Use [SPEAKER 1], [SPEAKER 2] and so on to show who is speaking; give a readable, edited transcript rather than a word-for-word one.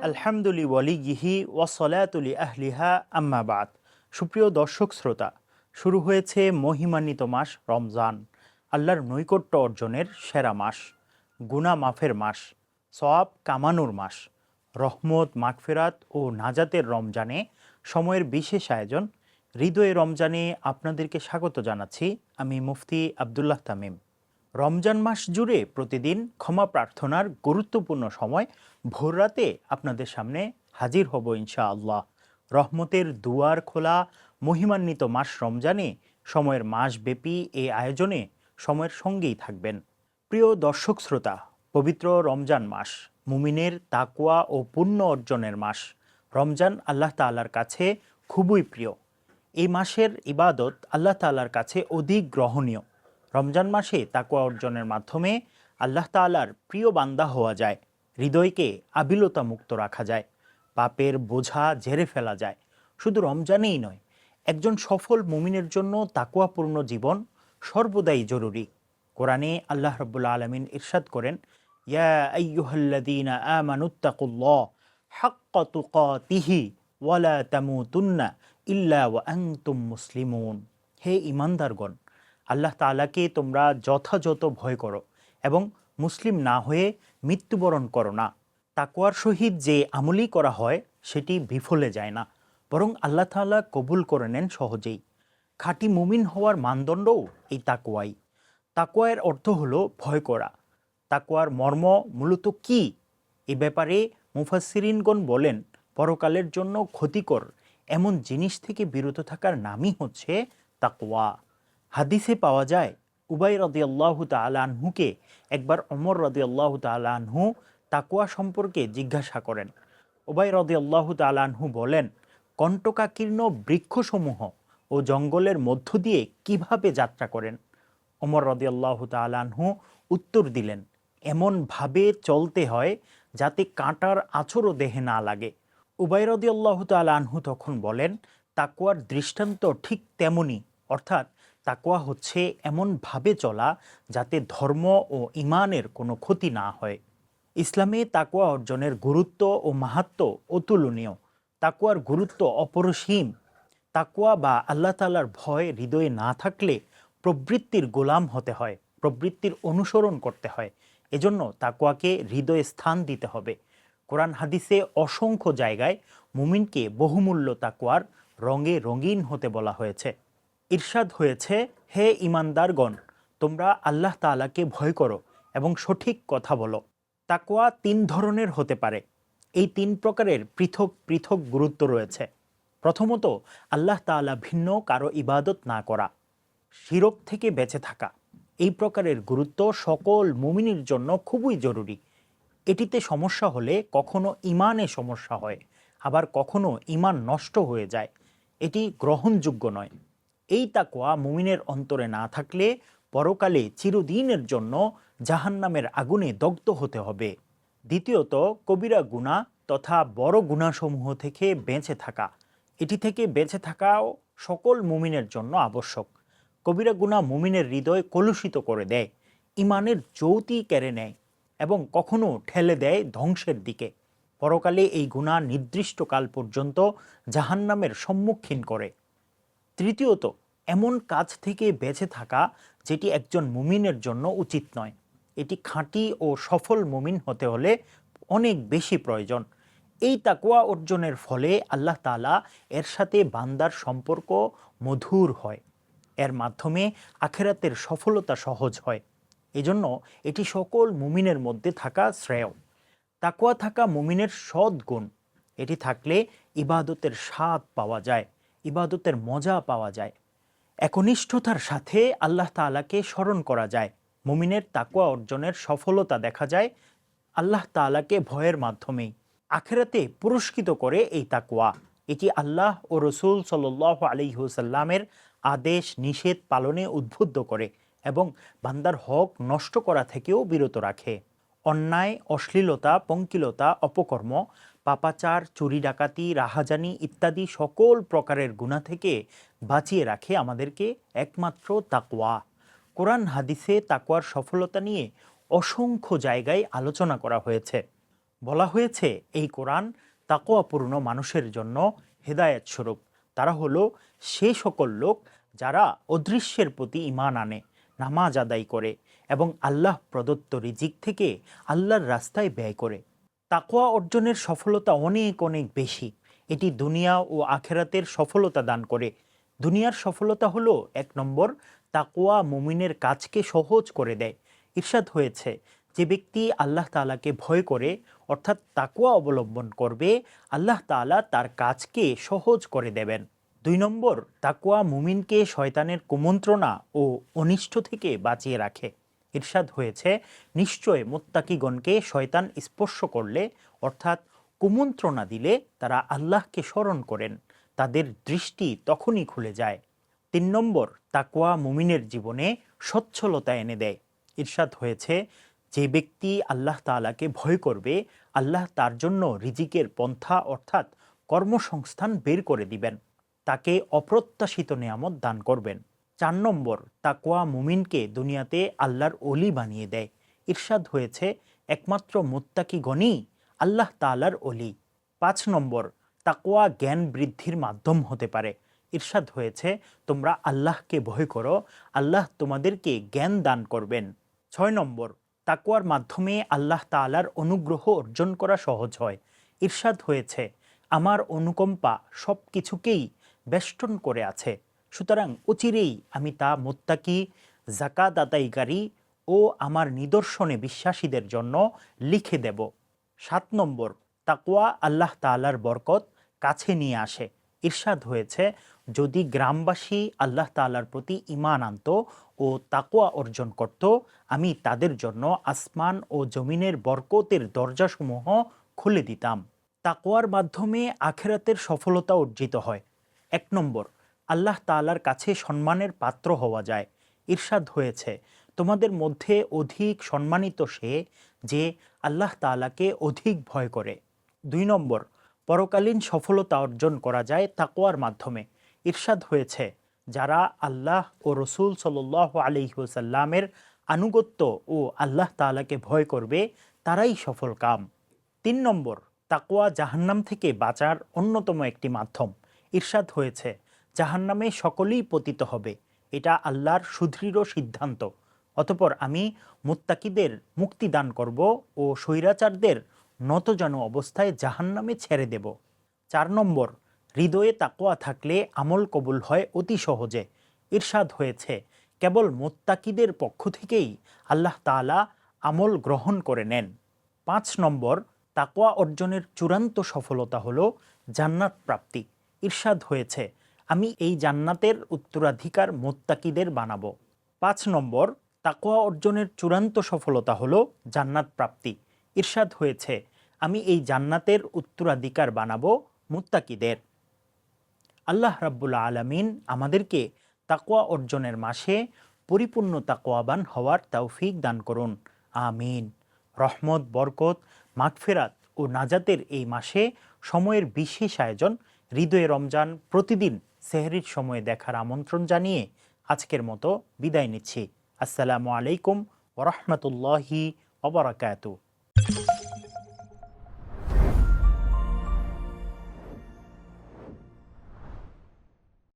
[SPEAKER 1] আলহামদুলি ওয়ালিয়িহি ওয়াসসালাতুলি আহলিহা আম্মা বাদ। সুপ্রিয় দর্শক শ্রোতা, শুরু হয়েছে মহিমান্বিত মাস রমজান, আল্লাহর নৈকট্য অর্জনের সেরা মাস, গুনাহ মাফের মাস, সওয়াব কামানোর মাস, রহমত মাগফিরাত ও নাজাতের রমজানে সময়ের বিশেষ আয়োজন হৃদয়ে রমজানে আপনাদেরকে স্বাগত জানাচ্ছি। আমি মুফতি আবদুল্লাহ তামিম। রমজান মাস জুড়ে প্রতিদিন ক্ষমা প্রার্থনার গুরুত্বপূর্ণ সময় ভোররাতে আপনাদের সামনে হাজির হব ইনশাআল্লাহ। রহমতের দুয়ার খোলা মহিমান্বিত মাস রমজানে সময়ের মাসব্যাপী এই আয়োজনে সময়ের সঙ্গেই থাকবেন। প্রিয় দর্শক শ্রোতা, পবিত্র রমজান মাস মুমিনের তাকওয়া ও পুণ্য অর্জনের মাস। রমজান আল্লাহ তাআলার কাছে খুবই প্রিয়। এই মাসের ইবাদত আল্লাহ তাআলার কাছে অধিক গ্রহণীয়। রমজান মাসে তাকওয়া অর্জনের মাধ্যমে আল্লাহ তাআলার প্রিয় বান্দা হওয়া যায়, হৃদয়কে আবিলতা মুক্ত রাখা যায়, পাপের বোঝা ঝেড়ে ফেলা যায়। শুধু রমজানেই নয়, একজন সফল মুমিনের জন্য তাকওয়াপূর্ণ জীবন সর্বদাই জরুরি। কোরআনে আল্লাহ রাব্বুল আলামিন ইরশাদ করেন, ইয়া আইয়ুহাল্লাযীনা আমানুত্তাকুল্লাহ হাক্কা তুকাতিহি ওয়ালা তামুতুন্না ইল্লা ওয়া আনতুম মুসলিমুন। হে ঈমানদারগণ, আল্লাহ তাআলাকে তোমরা যথাযথ ভয় করো এবং মুসলিম না হয়ে মৃত্যুবরণ করো না। তাকওয়ার সহিত যে আমলই করা হয় সেটি বিফলে যায় না, বরং আল্লাহ তাআলা কবুল করে নেন সহজেই। খাঁটি মুমিন হওয়ার মানদণ্ডও এই তাকওয়াই। তাকওয়ার অর্থ হলো ভয় করা। তাকওয়ার মর্ম মূলত কি, এ ব্যাপারে মুফাসসিরিনগণ বলেন, পরকালের জন্য ক্ষতিকর এমন জিনিস থেকে বিরত থাকার নামই হচ্ছে তাকওয়া। হাদিসে পাওয়া যায়, উবাই রাদিয়াল্লাহু তাআলা আনহুকে একবার ওমর রাদিয়াল্লাহু তাআলা আনহু তাকওয়া সম্পর্কে জিজ্ঞাসা করেন। উবাই রাদিয়াল্লাহু তাআলা আনহু বলেন, কণ্টকাকীর্ণ বৃক্ষসমূহ ও জঙ্গলের মধ্য দিয়ে কিভাবে যাত্রা করেন? ওমর রাদিয়াল্লাহু তাআলা আনহু উত্তর দিলেন, এমনভাবে চলতে হয় যাতে কাঁটার আঁচড়ও দেহে না লাগে। উবাই রাদিয়াল্লাহু তাআলা আনহু তখন বলেন, তাকওয়ার দৃষ্টান্ত ঠিক তেমনি, অর্থাৎ তাকওয়া হচ্ছে এমনভাবে চলা যাতে ধর্ম ও ঈমানের কোনো ক্ষতি না হয়। ইসলামে তাকওয়া অর্জনের গুরুত্ব ও মাহাত্ম্য অতুলনীয়। তাকওয়ার গুরুত্ব অপরিসীম। তাকওয়া বা আল্লাহ তাআলার ভয় হৃদয়ে না থাকলে প্রবৃত্তির গোলাম হতে হয়, প্রবৃত্তির অনুসরণ করতে হয়। এজন্য তাকওয়াকে হৃদয়ে স্থান দিতে হবে। কোরআন হাদিসে অসংখ্য জায়গায় মুমিনকে বহুমূল্য তাকওয়ার রঙে রঙিন হতে বলা হয়েছে। ইরশাদ হয়েছে, হে ঈমানদারগণ, তোমরা আল্লাহ তাআলাকে ভয় করো এবং সঠিক কথা বলো। তাকওয়া তিন ধরনের হতে পারে। এই তিন প্রকারের পৃথক পৃথক গুরুত্ব রয়েছে। প্রথমত, আল্লাহ তাআলা ভিন্ন কারো ইবাদত না করা, শিরক থেকে বেঁচে থাকা। এই প্রকারের গুরুত্ব সকল মুমিনের জন্য খুবই জরুরি। এটিতে সমস্যা হলে কখনো ঈমানে সমস্যা হয়, আবার কখনো ঈমান নষ্ট হয়ে যায়। এটি গ্রহণযোগ্য নয়। এই তাকওয়া মুমিনের অন্তরে না থাকলে পরকালে চিরদিনের জন্য জাহান্নামের আগুনে দগ্ধ হতে হবে। দ্বিতীয়ত, কবিরা গুনাহ তথা বড় গুনাহসমূহ থেকে বেঁচে থাকা। এটি থেকে বেঁচে থাকাও সকল মুমিনের জন্য আবশ্যক। কবিরা গুনাহ মুমিনের হৃদয় কলুষিত করে দেয়, ঈমানের জ্যোতি কেড়ে নেয় এবং কখনো ঠেলে দেয় ধ্বংসের দিকে। পরকালে এই গুনাহ নির্দিষ্টকাল পর্যন্ত জাহান্নামের সম্মুখীন করে। তৃতীয়ত, এমন কাজ থেকে বেঁচে থাকা যেটি একজন মুমিনের জন্য উচিত নয়। এটি খাঁটি ও সফল মুমিন হতে হলে অনেক বেশি প্রয়োজন। এই তাকওয়া অর্জনের ফলে আল্লাহ তাআলা এর সাথে বান্দার সম্পর্ক মধুর হয়। এর মাধ্যমে আখিরাতের সফলতা সহজ হয়। এজন্য এটি সকল মুমিনের মধ্যে থাকা শ্রেয়। তাকওয়া থাকা মুমিনের সৎ গুণ। এটি থাকলে ইবাদতের স্বাদ পাওয়া যায়, ইবাদতের মজা পাওয়া যায়। একনিষ্ঠতার সাথে আল্লাহ তাআলাকে স্মরণ করা যায়। মুমিনের তাকওয়া অর্জনের সফলতা দেখা যায় আল্লাহ তাআলাকে ভয়ের মাধ্যমেই। আখিরাতে পুরস্কৃত করে এই তাকওয়া। এটি আল্লাহ ও রাসূল সাল্লাল্লাহু আলাইহি ওয়াসাল্লামের আদেশ নিষেধ পালনে উদ্বুদ্ধ করে এবং বান্দার হক নষ্ট করা থেকেও বিরত রাখে। অন্যায়, অশ্লীলতা, পঙ্কিলতা, অপকর্ম, পাপাচার, চুরি ডাকাতি, রাহাজানি ইত্যাদি সকল প্রকারের গুনাহ থেকে বাঁচিয়ে রাখে আমাদেরকে একমাত্র তাকওয়া। কোরআন হাদিসে তাকওয়ার সফলতা নিয়ে অসংখ্য জায়গায় আলোচনা করা হয়েছে। বলা হয়েছে এই কোরআন তাকওয়াপূর্ণ মানুষের জন্য হেদায়েত স্বরূপ। তারা হলো সে সকল লোক যারা অদৃশ্যের প্রতি ঈমান আনে, নামাজ আদায় করে এবং আল্লাহ প্রদত্ত রিজিক থেকে আল্লাহর রাস্তায় ব্যয় করে। তাকওয়া অর্জনের সফলতা অনেক অনেক বেশি। এটি দুনিয়া ও আখেরাতের সফলতা দান করে। দুনিয়ার সফলতা হলো 1 নম্বর, তাকওয়া মুমিনের কাজকে সহজ করে দেয়। ইরশাদ হয়েছে, যে ব্যক্তি আল্লাহ তাআলাকে ভয় করে অর্থাৎ তাকওয়া অবলম্বন করবে, আল্লাহ তাআলা তার কাজকে সহজ করে দেবেন। 2 নম্বর, তাকওয়া মুমিনকে শয়তানের কুমন্ত্রণা ও অনিষ্ট থেকে বাঁচিয়ে রাখে। ইরশাদ হয়েছে, নিশ্চয় মুত্তাকিগণকে শয়তান স্পর্শ করলে অর্থাৎ কুমন্ত্রণা দিলে তারা আল্লাহকে স্মরণ করেন, তাদের দৃষ্টি তখনই খুলে যায়। 3 নম্বর, তাকওয়া মুমিনের জীবনে সচ্ছলতা এনে দেয়। ইরশাদ হয়েছে, যে ব্যক্তি আল্লাহ তাআলাকে ভয় করবে, আল্লাহ তার জন্য রিজিকের পন্থা অর্থাৎ কর্মসংস্থান বের করে দিবেন, তাকে অপ্রত্যাশিত নেয়ামত দান করবেন। 4 নম্বর, তাকওয়া মুমিনকে দুনিয়াতে আল্লাহর অলি বানিয়ে দেয়। ইরশাদ হয়েছে, একমাত্র মুত্তাকিগণই আল্লাহ তাআলার অলি। 5 নম্বর, তাকওয়া জ্ঞান বৃদ্ধির মাধ্যম হতে পারে। ইরশাদ হয়েছে, তোমরা আল্লাহকে ভয় করো, আল্লাহ তোমাদেরকে জ্ঞান দান করবেন। 6 নম্বর, তাকওয়ার মাধ্যমে আল্লাহ তাআলার অনুগ্রহ অর্জন করা সহজ হয়। ইরশাদ হয়েছে, আমার অনুকম্পা সব কিছুকেই বেষ্টন করে আছে, সুতরাং অচিরেই আমি তা মুত্তাকি, যাকাত আদায়কারী ও আমার নিদর্শনে বিশ্বাসীদের জন্য লিখে দেব। 7 নম্বর, তাকওয়া আল্লাহ তাআলার বরকত কাছে নিয়ে আসে। ইরশাদ হয়েছে, যদি গ্রামবাসী আল্লাহ তাআলার প্রতি ঈমান আনত ও তাকওয়া অর্জন করত, আমি তাদের জন্য আসমান ও জমিনের বরকতের দরজাসমূহ খুলে দিতাম। তাকওয়ার মাধ্যমে আখিরাতের সফলতা অর্জিত হয়। 1 নম্বর, আল্লাহ তাআলার কাছে সম্মানের পাত্র হওয়া যায়। ইরশাদ হয়েছে, তোমাদের মধ্যে অধিক সম্মানিত সে যে আল্লাহ তাআলাকে অধিক ভয় করে। 2 নম্বর, পরকালীন সফলতা অর্জন করা যায় তাকওয়ার মাধ্যমে। ইরশাদ হয়েছে, যারা আল্লাহ ও রসুল সাল্লাল্লাহু আলাইহি ওয়াসাল্লামের আনুগত্য ও আল্লাহ তাআলাকে ভয় করবে তারাই সফল কাম। 3 নম্বর, তাকওয়া জাহান্নাম থেকে বাঁচার অন্যতম একটি মাধ্যম। ইরশাদ হয়েছে, জাহান্নামে সকলেই পতিত হবে, এটা আল্লাহর সুদৃঢ় সিদ্ধান্ত। অতঃপর আমি মুত্তাকিদের মুক্তি দান করব ও স্বৈরাচারদের নতজানু অবস্থায় জাহান্নামে ছেড়ে দেব। 4 নম্বর, হৃদয়ে তাকওয়া থাকলে আমল কবুল হয় অতি সহজে। ইরশাদ হয়েছে, কেবল মুত্তাকিদের পক্ষ থেকেই আল্লাহ তাআলা আমল গ্রহণ করে নেন। 5 নম্বর, তাকওয়া অর্জনের চূড়ান্ত সফলতা হলো জান্নাত প্রাপ্তি। ইরশাদ হয়েছে, আমি এই জান্নাতের উত্তরাধিকার মুত্তাকিদের বানাবো। 5 নম্বর, তাকওয়া অর্জনের চূড়ান্ত সফলতা হলো জান্নাত প্রাপ্তি। ইরশাদ হয়েছে, আমি এই জান্নাতের উত্তরাধিকার বানাবো মুত্তাকিদের। আল্লাহ রাব্বুল আলামিন আমাদেরকে তাকওয়া অর্জনের মাসে পরিপূর্ণ তাকওয়াবান হওয়ার তৌফিক দান করুন। আমিন। রহমত, বরকত, মাগফিরাত ও নাজাতের এই মাসে সময়ের বিশেষ আয়োজন হৃদয়ে রমজান প্রতিদিন সেহরির সময়ে দেখার আমন্ত্রণ জানিয়ে আজকের মতো বিদায় নিচ্ছি। আসসালামু আলাইকুম ওয়া রাহমাতুল্লাহি ওয়া বারাকাতুহু।